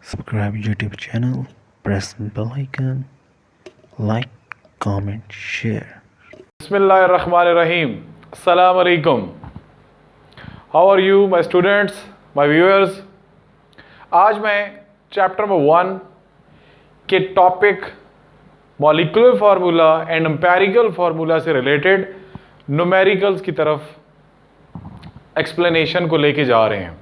Subscribe YouTube channel, press bell icon, like, comment, share. Bismillahirrahmanirrahim. Assalamu alaikum. How are you, my students, my viewers? आज मैं chapter number 1 के topic molecular formula and empirical formula से related numericals की तरफ explanation को लेके जा रहे हैं।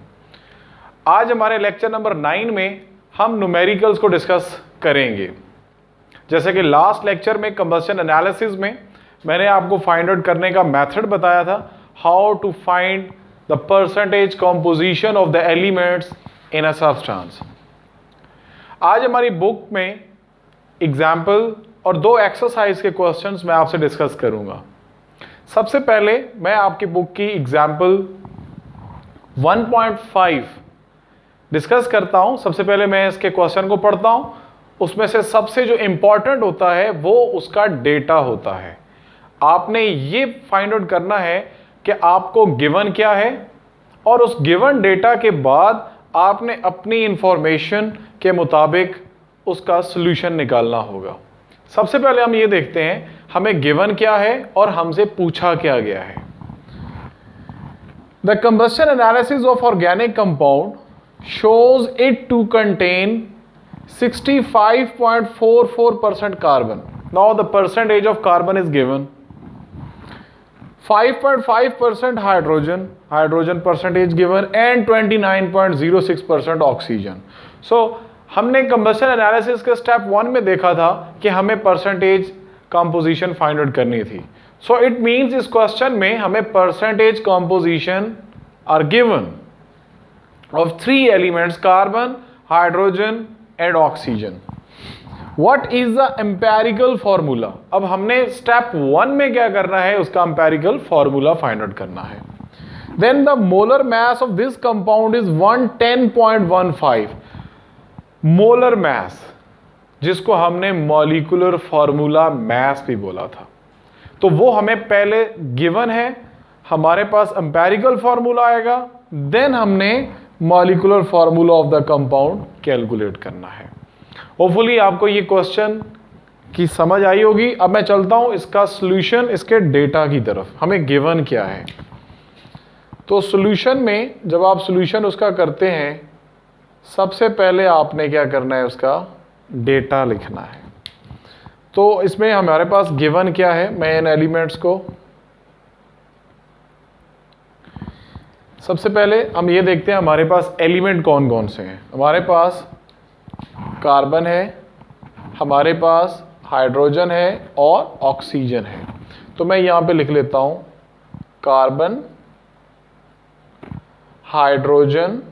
आज हमारे लेक्चर नंबर 9 में हम न्यूमेरिकल्स को डिस्कस करेंगे। जैसे कि लास्ट लेक्चर में कंबशन एनालिसिस में मैंने आपको फाइंड आउट करने का मेथड बताया था, how to find the percentage composition of the elements in a substance. आज हमारी बुक में एग्जाम्पल और 2 एक्सरसाइज के क्वेश्चंस मैं आपसे डिस्कस करूंगा। सबसे पहले मैं आपकी बुक की एग्जाम्पल 1.5 डिस्कस करता हूं। सबसे पहले मैं इसके क्वेश्चन को पढ़ता हूं। उसमें से सबसे जो इंपॉर्टेंट होता है वो उसका डेटा होता है। आपने ये फाइंड आउट करना है कि आपको गिवन क्या है और उस गिवन डेटा के बाद आपने अपनी इंफॉर्मेशन के मुताबिक उसका सॉल्यूशन निकालना होगा। सबसे पहले हम ये देखते हैं हमें गिवन क्या है और हमसे पूछा क्या गया है। The combustion analysis of organic compound shows it to contain 65.44% carbon. Now the percentage of carbon is given. 5.5% hydrogen percentage given, and 29.06% oxygen. So हमने कंबशन एनालिसिस के स्टेप 1 में देखा था कि हमें परसेंटेज कंपोजिशन फाइंड आउट करनी थी। So it means इस क्वेश्चन में हमें percentage composition are given of 3 elements, carbon, hydrogen and oxygen. What is the empirical formula? अब हमने step 1 में क्या करना है, उसका empirical formula find out करना है। Then the molar mass of this compound is 110.15. molar mass, जिसको हमने molecular formula mass भी बोला था, तो वो हमें पहले given है, हमारे पास empirical formula आएगा, then हमने molecular formula of the compound calculate करना है। होपफुली आपको ये क्वेश्चन की समझ आई होगी। अब मैं चलता हूं इसका सॉल्यूशन, इसके डेटा की तरफ। हमें गिवन क्या है, तो सॉल्यूशन में जब आप सॉल्यूशन उसका करते हैं, सबसे पहले आपने क्या करना है, उसका डेटा लिखना है। तो इसमें हमारे पास गिवन क्या है, मैं इन एलिमेंट्स को सबसे पहले हम ये देखते हैं हमारे पास एलिमेंट कौन कौन से हैं। हमारे पास कार्बन है, हमारे पास हाइड्रोजन है और ऑक्सीजन है। तो मैं यहाँ पे लिख लेता हूँ कार्बन, हाइड्रोजन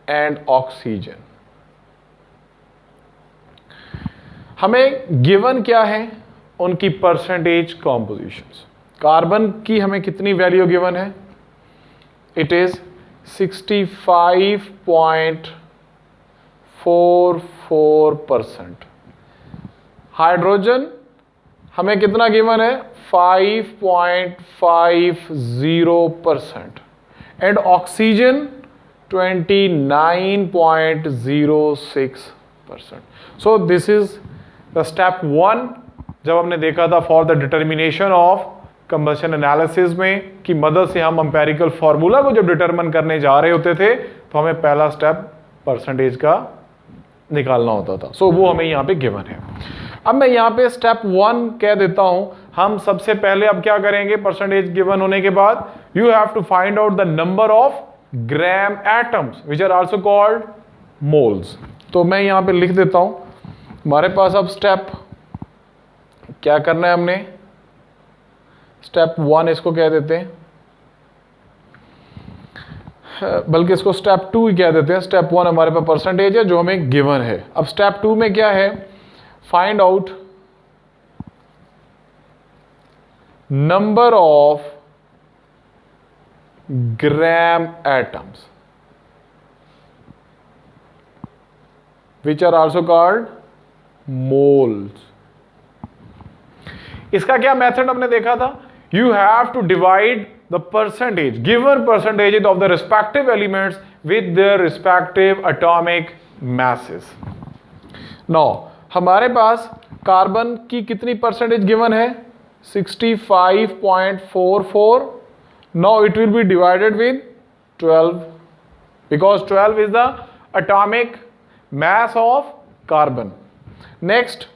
एंड ऑक्सीजन। हमें गिवन क्या है, उनकी परसेंटेज कॉम्पोजिशंस। कार्बन की हमें कितनी वैल्यू गिवन है, इट इज 65.44%। हाइड्रोजन हमें कितना गिवन है, 5.50%। And oxygen 29.06%। So this is the step 1 जब हमने देखा था for the determination of combustion analysis में की मदद से हम एम्पेरिकल फार्मूला को जब डिटरमिन करने जा रहे होते थे तो हमें पहला स्टेप परसेंटेज का निकालना होता था। सो वो हमें यहाँ पे गिवन है। अब मैं यहाँ पे स्टेप 1 कह देता हूँ। हम सबसे पहले अब क्या करेंगे, परसेंटेज गिवन होने के बाद you have to find out the number of gram atoms which are also called moles. तो मैं यहाँ पे लिख देता हूँ। हमारे पास अब स्टेप क्या करना है, हमने स्टेप 1 इसको कह देते हैं, बल्कि इसको स्टेप 2 ही कह देते हैं। स्टेप 1 हमारे पास परसेंटेज है जो हमें गिवन है। अब स्टेप 2 में क्या है, find out number of gram atoms which are also called moles. इसका क्या मेथड हमने देखा था, you have to divide the percentage, given percentages of the respective elements with their respective atomic masses. Now, हमारे पास carbon की कितनी percentage given है? 65.44. Now it will be divided with 12 because 12 is the atomic mass of carbon. Next,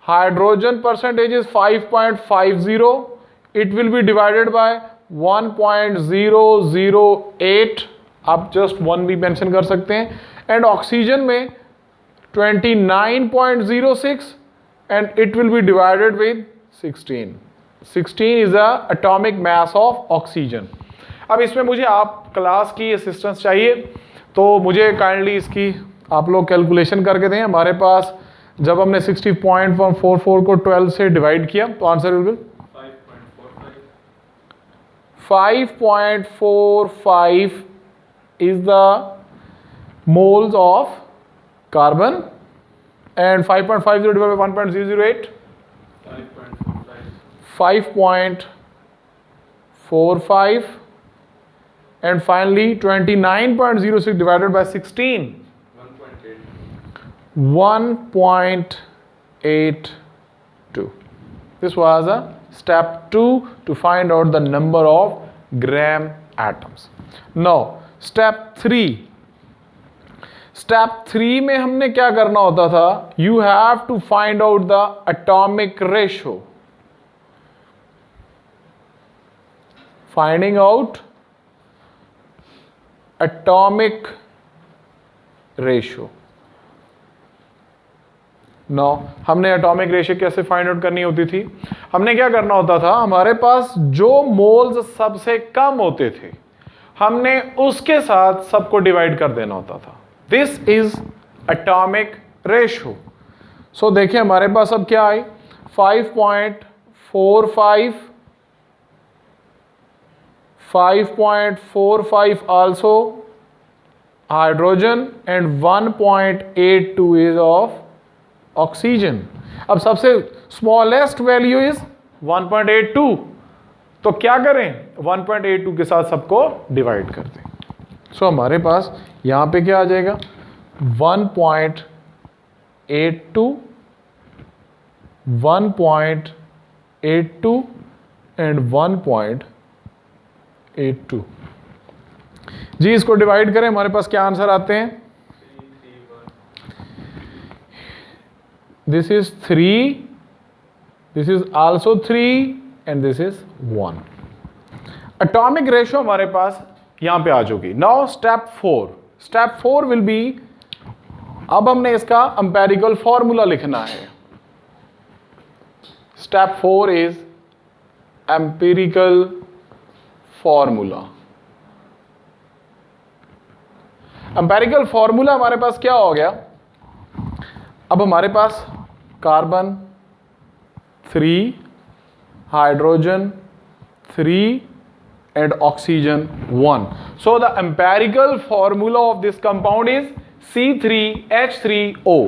hydrogen percentage is 5.50. It will be divided by 1.008. आप just 1 भी mention कर सकते हैं. And oxygen में 29.06 and it will be divided with 16. 16 is the atomic mass of oxygen. अब इसमें मुझे आप क्लास की असिस्टेंस चाहिए, तो मुझे काइंडली इसकी आप लोग कैलकुलेशन करके दें. हमारे पास जब हमने 60.44 को 12 से डिवाइड किया तो answer will be 5.45 is the moles of carbon and 5.50 divided by 1.008 5.45 and finally 29.06 divided by 16 1.82. This was a step 2 to find out the number of gram atoms. Now step 3. Step 3 में हमने क्या करना होता था? You have to find out the atomic ratio. Finding out atomic ratio. Now, हमने atomic ratio कैसे find out करनी होती थी? हमने क्या करना होता था? हमारे पास जो मोल्स सबसे कम होते थे, हमने उसके साथ सबको डिवाइड कर देना होता था. This is atomic ratio. So देखिए हमारे पास अब क्या आई? 5.45 also hydrogen and 1.82 is of oxygen. अब सबसे स्मॉलेस्ट वैल्यू इज 1.82. तो क्या करें? 1.82 के साथ सबको डिवाइड कर दें. सो हमारे पास यहां पे क्या आ जाएगा? 1.82 1.82 एंड 1.82. जी इसको डिवाइड करें, हमारे पास क्या आंसर आते हैं? This is 3, this is also 3 and this is 1. Atomic ratio हमारे पास यहां पे आ चुकी. Now step 4. Step 4 will be, अब हमने इसका empirical formula लिखना है. Step 4 is empirical formula. Empirical formula हमारे पास क्या हो गया? अब हमारे पास carbon 3, hydrogen 3 and oxygen 1. So the empirical formula of this compound is C3H3O.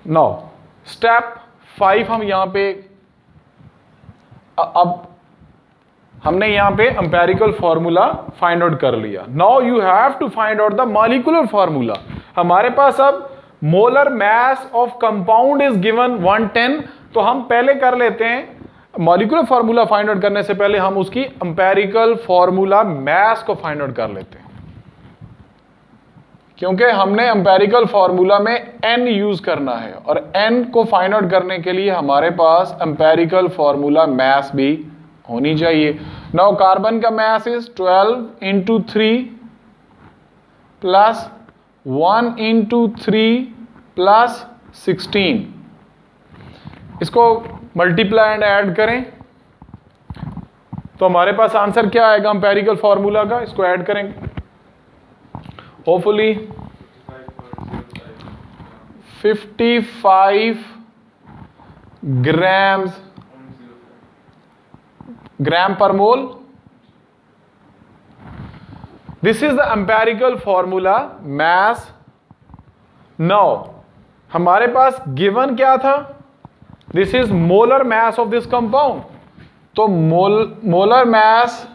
Now step 5 हम यहां पे अब हमने यहां पे empirical formula find out कर लिया. Now you have to find out the molecular formula. हमारे पास अब molar mass of compound is given 110. तो हम पहले कर लेते हैं मॉलिक्यूलर फार्मूला फाइंड आउट करने से पहले हम उसकी एम्पेरिकल फार्मूला मैस को फाइंड आउट कर लेते हैं, क्योंकि हमने एम्पेरिकल फार्मूला में n यूज करना है और n को फाइंड आउट करने के लिए हमारे पास एम्पेरिकल फार्मूला मैस भी होनी चाहिए. नाउ कार्बन का mass is 12 into 3 plus 1 into 3 plus 16. इसको मल्टीप्लाई एंड ऐड करें तो हमारे पास आंसर क्या आएगा एम्पेरिकल फार्मूला का? इसको ऐड करेंगे होपफुली 55 ग्राम पर मोल. This is the empirical formula mass. Now हमारे पास given क्या था? This is molar mass of this compound. तो molar mass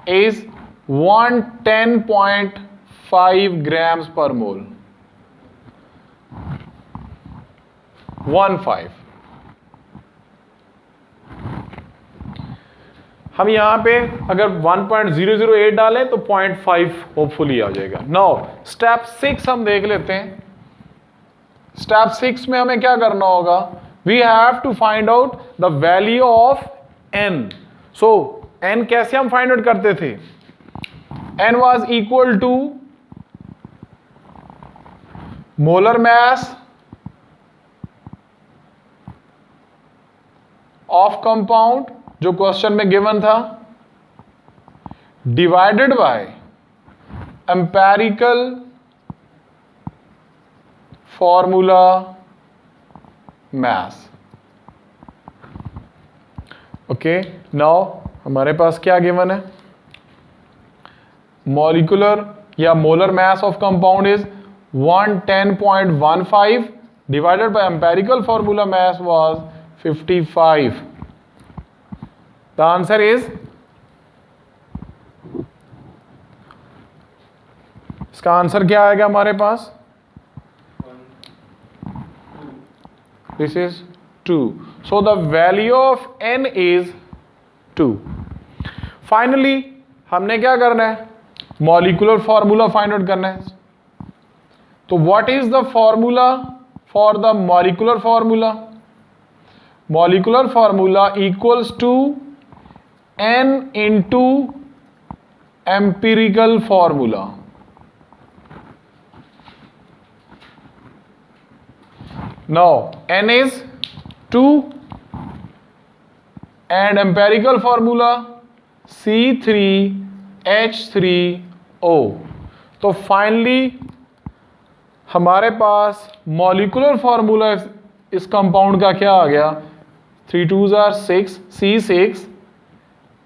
is 110.5 grams per mole. 15. हम यहां पे अगर 1.008 डालें तो 0.5 होपफुली आ जाएगा. नाउ स्टेप 6 हम देख लेते हैं. स्टेप 6 में हमें क्या करना होगा? We have to find out the value of n. सो n कैसे हम फाइंड आउट करते थे? n was equal to molar mass of compound जो क्वेश्चन में गिवन था divided by empirical formula mass. Okay, now हमारे पास क्या गिवन है? मॉलिक्यूलर या molar mass of compound is 110.15 divided by empirical formula mass was 55. The answer is, इसका answer क्या आएगा हमारे पास? This is 2. So the value of n is 2. Finally हमने क्या करना है? मॉलिक्यूलर फॉर्मूला फाइंड आउट करना है. तो what is the formula for the molecular formula? Molecular formula equals to n into empirical formula. Now n is 2 and empirical formula C3H3O. तो finally हमारे पास molecular formula इस कंपाउंड का क्या आ गया? 3 2s are 6, C6,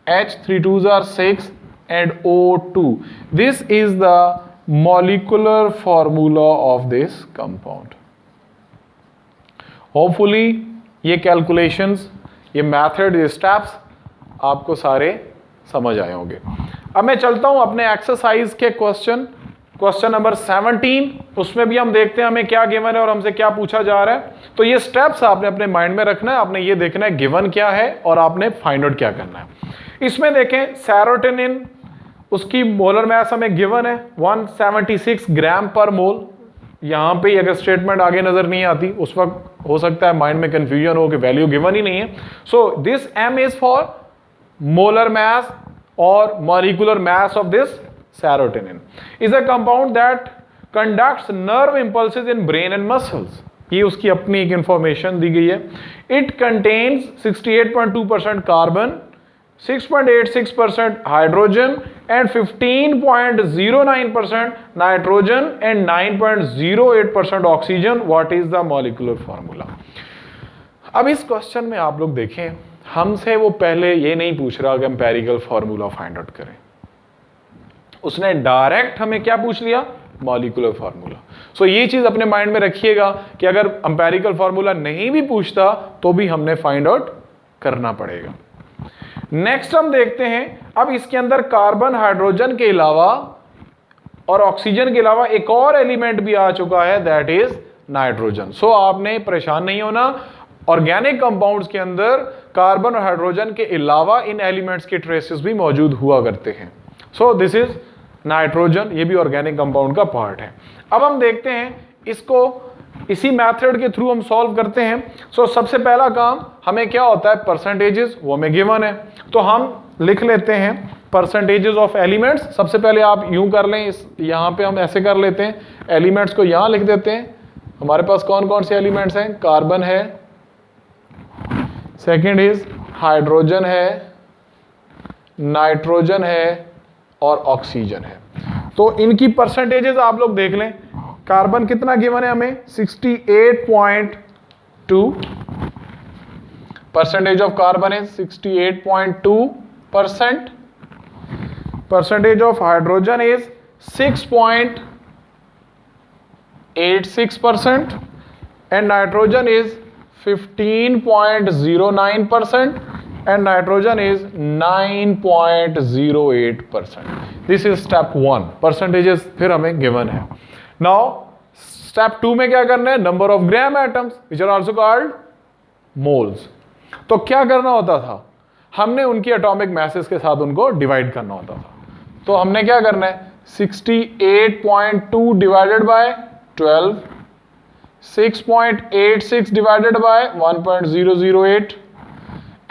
H 3 2s are 6 and O2. This is the molecular formula of this compound. Hopefully ये calculations, ये method, ये steps आपको सारे समझ आए होंगे. अब मैं चलता हूं अपने एक्सरसाइज के क्वेश्चन नंबर 17. उसमें भी हम देखते हैं हमें क्या गिवन है और हमसे क्या पूछा जा रहा है. तो ये स्टेप्स आपने अपने माइंड में रखना है. आपने ये देखना है गिवन क्या है और आपने फाइंड आउट क्या करना है. इसमें देखें सेरोटोनिन, उसकी मोलर मास हमें गिवन है 176 ग्राम पर मोल. यहां पे अगर स्टेटमेंट आगे नजर नहीं आती उस वक्त हो सकता है माइंड में कंफ्यूजन हो कि वैल्यू गिवन ही नहीं है. So this m is for molar mass और molecular mass of this serotonin is a compound that conducts nerve impulses in brain and muscles. ये उसकी अपनी एक इंफॉर्मेशन दी गई है. It contains 68.2% carbon, 6.86% hydrogen and 15.09% nitrogen and 9.08% oxygen. What is the molecular formula? अब इस question में आप लोग देखें, हमसे वो पहले ये नहीं पूछ रहा कि एम्पेरिकल फॉर्मूला फाइंड आउट करें. उसने डायरेक्ट हमें क्या पूछ लिया? Molecular formula. सो ये चीज अपने माइंड में रखिएगा कि अगर एम्पेरिकल फार्मूला नहीं भी पूछता तो भी हमने फाइंड आउट करना पड़ेगा. नेक्स्ट हम देखते हैं, अब इसके अंदर कार्बन, हाइड्रोजन के अलावा और ऑक्सीजन के अलावा एक और एलिमेंट भी आ चुका है, दैट इज नाइट्रोजन. सो आपने परेशान नहीं होना. ऑर्गेनिक कंपाउंड्स के अंदर कार्बन और हाइड्रोजन के अलावा इन एलिमेंट्स के ट्रेसेस भी मौजूद हुआ करते हैं. सो दिस इज नाइट्रोजन, ये भी ऑर्गेनिक कंपाउंड का पार्ट है. अब हम देखते हैं इसको, इसी मेथड के थ्रू हम सॉल्व करते हैं. सो सबसे पहला काम हमें क्या होता है? परसेंटेजेस, वो हमें गिवन है. तो हम लिख लेते हैं परसेंटेजेस ऑफ एलिमेंट्स. सबसे पहले आप यूं कर लें, इस यहाँ पे हम ऐसे कर लेते हैं, एलिमेंट्स को यहाँ लिख देते हैं. हमारे पास कौन कौन से एलिमेंट्स हैं? कार्बन है, सेकेंड इज हाइड्रोजन है, नाइट्रोजन है और ऑक्सीजन है. तो इनकी परसेंटेजेस आप लोग देख लें. कार्बन कितना गिवन है हमें? 68.2. Percentage of carbon is 68.2%. Percentage of hydrogen is 6.86% and nitrogen is 15.09% and nitrogen is 9.08%. This is step 1. Percentages फिर हमें given है. Now step 2 में क्या करना है? Number of gram atoms which are also called moles. तो क्या करना होता था? हमने उनकी एटॉमिक मैसेस के साथ उनको डिवाइड करना होता था. तो हमने क्या करना है? 68.2 divided by 12, 6.86 divided by 1.008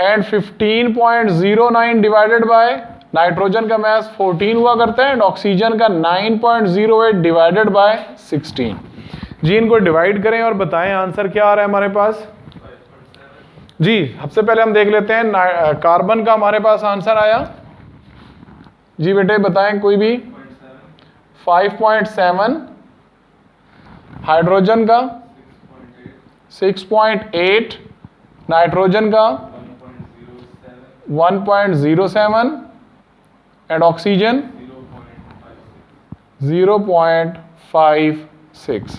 and 15.09 divided by nitrogen का मास 14 हुआ करता है एंड ऑक्सीजन का 9.08 डिवाइडेड बाय 16. जी इनको डिवाइड करें और बताएं आंसर क्या आ रहा है हमारे पास. जी सबसे पहले हम देख लेते हैं कार्बन का हमारे पास आंसर आया. जी बेटे बताएं कोई भी. 5.7, हाइड्रोजन का 6.8, नाइट्रोजन का 1.07 एंड ऑक्सीजन 0.56.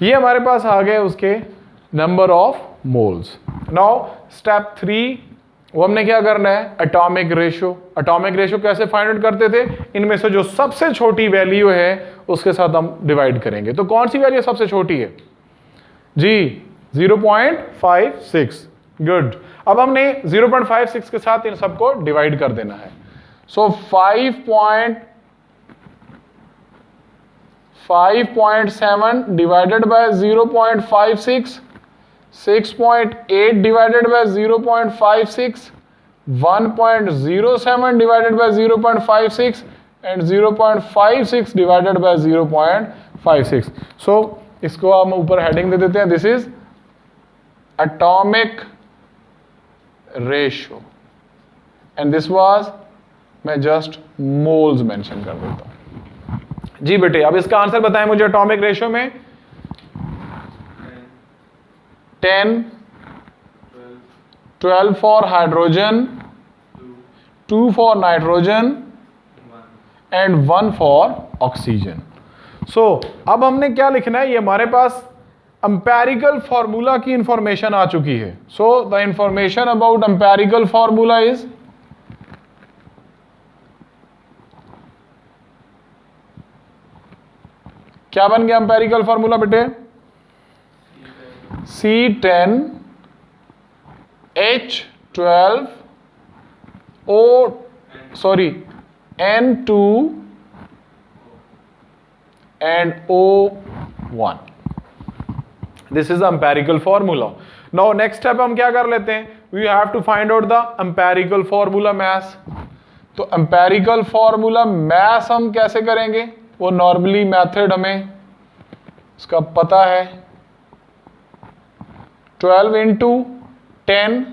ये हमारे पास आ गए उसके number of moles. Now step 3 वो हमने क्या करना है? Atomic ratio. एटॉमिक रेशियो कैसे फाइंड आउट करते थे? इनमें से जो सबसे छोटी वैल्यू है उसके साथ हम डिवाइड करेंगे. तो कौन सी वैल्यू सबसे छोटी है? जी 0.56. गुड. अब हमने 0.56 के साथ इन सबको डिवाइड कर देना है. सो 5.7 divided by 0.56, 6.8 divided by 0.56, 1.07 divided by 0.56 and 0.56 divided by 0.56. So इसको हम ऊपर हेडिंग दे देते हैं. This is atomic ratio and this was, मैं जस्ट मोल्स मेंशन कर देता हूं. जी बेटे अब इसका आंसर बताएं मुझे. एटॉमिक रेशियो में 10, 12 for hydrogen, 2 for nitrogen and 1 for oxygen. So अब हमने क्या लिखना है? ये हमारे पास एम्पेरिकल फॉर्मूला की इंफॉर्मेशन आ चुकी है. So the information about empirical formula is क्या बन गया एम्पेरिकल फॉर्मूला बेटे? C10 H12 N2 and O1. This is the empirical formula. Now next step हम क्या कर लेते हैं? We have to find out the empirical formula mass. तो empirical formula mass हम कैसे करेंगे? वो नॉर्मली मेथड हमें इसका पता है. 12 इंटू 10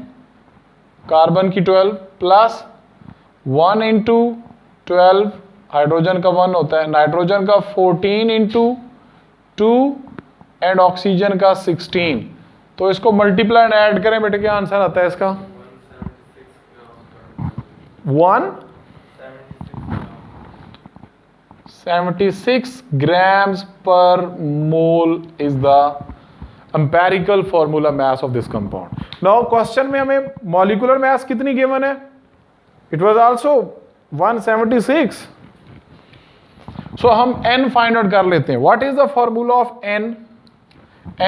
कार्बन की 12 प्लस 1 इंटू 12 हाइड्रोजन का 1 होता है, नाइट्रोजन का 14 इंटू 2 एंड ऑक्सीजन का 16. तो इसको मल्टीप्लाई एंड ऐड करें बेटे, क्या आंसर आता है इसका? 176 grams per mole is the empirical formula mass of this compound. Now question में हमें molecular mass कितनी given है? It was also 176. So हम n find out कर लेते हैं. What is the formula of n?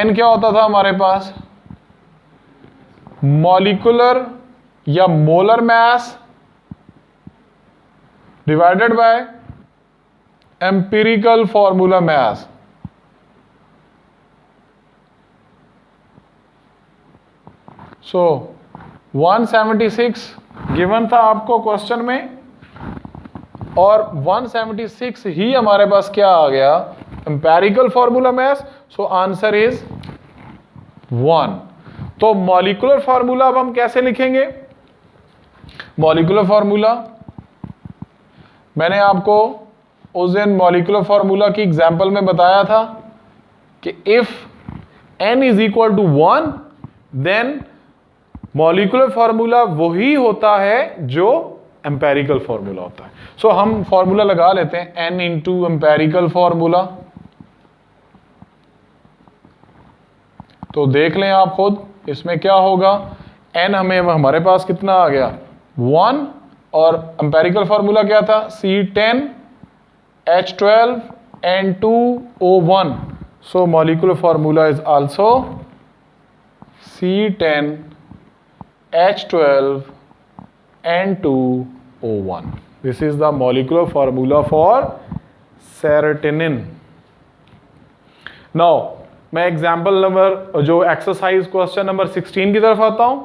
n क्या होता था हमारे पास? Molecular या molar mass divided by empirical formula mass. So 176 given था आपको क्वेश्चन में और 176 ही हमारे पास क्या आ गया? Empirical formula mass. So answer is 1. तो मॉलिक्यूलर फॉर्मूला अब हम कैसे लिखेंगे? मॉलिक्यूलर फॉर्मूला मैंने आपको उस दिन मॉलिक्यूलर फॉर्मूला की एग्जांपल में बताया था कि if n is equal to 1 then molecular formula वही होता है जो एम्पेरिकल फॉर्मूला होता है. सो हम फॉर्मूला लगा लेते हैं n इंटू एम्पेरिकल फॉर्मूला. तो देख लें आप खुद, इसमें क्या होगा, n हमें हमारे पास कितना आ गया 1, और एम्पेरिकल फार्मूला क्या था C10H12N2O1. So molecular formula is also C10H12N2O1. This is the molecular formula for serotonin. Now मैं एग्जाम्पल नंबर जो एक्सरसाइज क्वेश्चन नंबर 16 की तरफ आता हूं.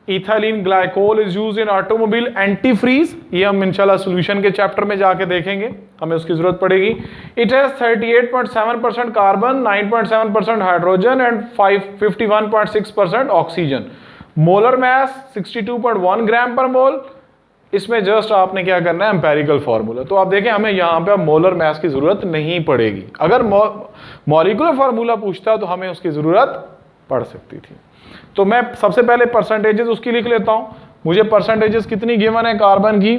Ethylene glycol is used in automobile antifreeze. ये हम इंशाल्लाह सॉल्यूशन के चैप्टर में जाके देखेंगे, हमें उसकी जरूरत पड़ेगी. It has 38.7% carbon, 9.7% hydrogen and 51.6% oxygen. Molar mass 62.1 ग्राम पर मोल. इसमें जस्ट आपने क्या करना है, एम्पेरिकल फार्मूला. तो आप देखें हमें यहाँ पे मोलर मास की जरूरत नहीं पड़ेगी. अगर मॉलिक्यूलर फार्मूला पूछता तो हमें उसकी जरूरत पड़ सकती थी. तो मैं सबसे पहले परसेंटेजेस उसकी लिख लेता हूँ. मुझे परसेंटेजेस कितनी गिवन है कार्बन की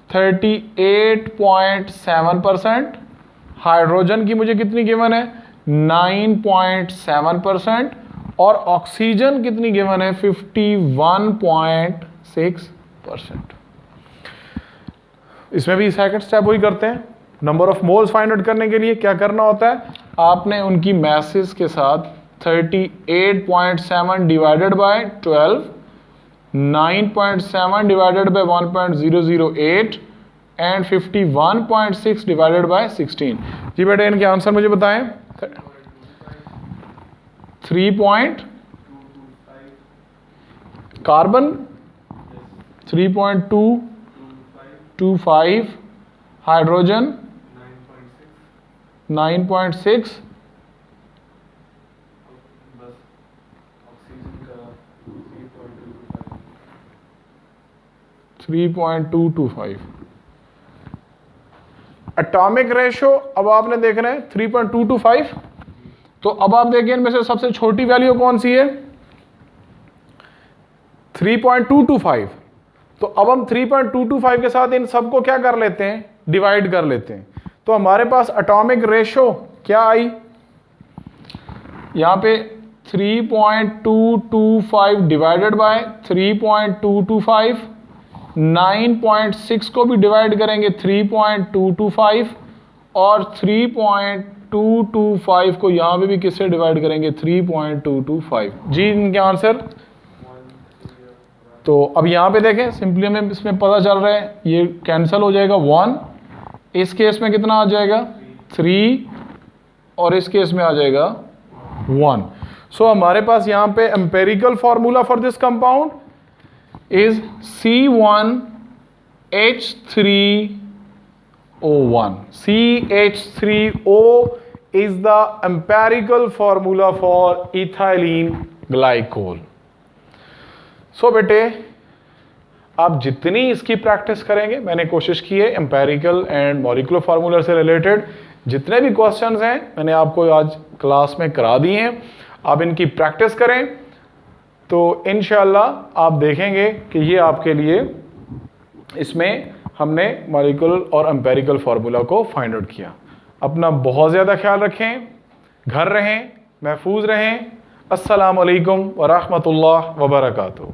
38.7%, हाइड्रोजन की मुझे कितनी गिवन है 9.7%, और ऑक्सीजन कितनी गिवन है 51.6%. इसमें भी सेकंड स्टेप वही करते हैं. Number of moles find out करने के लिए क्या करना होता है, आपने उनकी मैसेस के साथ 38.7 divided by 12, 9.7 divided by 1.008 and 51.6 divided by 16. जी बेटे इनके आंसर मुझे बताएं. 3. Carbon 3.225, hydrogen 9.6, 3.225. एटॉमिक रेशो अब आपने देखना है 3.225. तो अब आप देखिए इनमें से सबसे छोटी वैल्यू कौन सी है 3.225. तो अब हम 3.225 के साथ इन सबको क्या कर लेते हैं, डिवाइड कर लेते हैं. तो हमारे पास एटॉमिक रेशो क्या आई, यहां पे 3.225 डिवाइडेड बाय 3.225, 9.6 को भी डिवाइड करेंगे 3.225, और 3.225 को यहां पे भी किससे डिवाइड करेंगे 3.225. जी इनके आंसर. तो अब यहाँ पे देखें सिंपली हमें इसमें पता चल रहा है ये कैंसिल हो जाएगा 1, इस केस में कितना आ जाएगा 3, और इस केस में आ जाएगा 1. सो हमारे पास यहाँ पे empirical formula for this compound is C1H3O1. CH3O is the empirical formula for ethylene glycol. सो बेटे आप जितनी इसकी प्रैक्टिस करेंगे, मैंने कोशिश की है एम्पेरिकल एंड मॉलिक्यूलर फार्मूला से रिलेटेड जितने भी क्वेश्चंस हैं मैंने आपको आज क्लास में करा दिए हैं. आप इनकी प्रैक्टिस करें तो इंशाल्लाह आप देखेंगे कि ये आपके लिए इसमें हमने मॉलिक्यूलर और एम्पेरिकल फार्मूला को फाइंड आउट किया. अपना बहुत ज़्यादा ख्याल रखें, घर रहें, महफूज रहें. अस्सलाम वालेकुम व रहमतुल्लाह व बरकातुहू.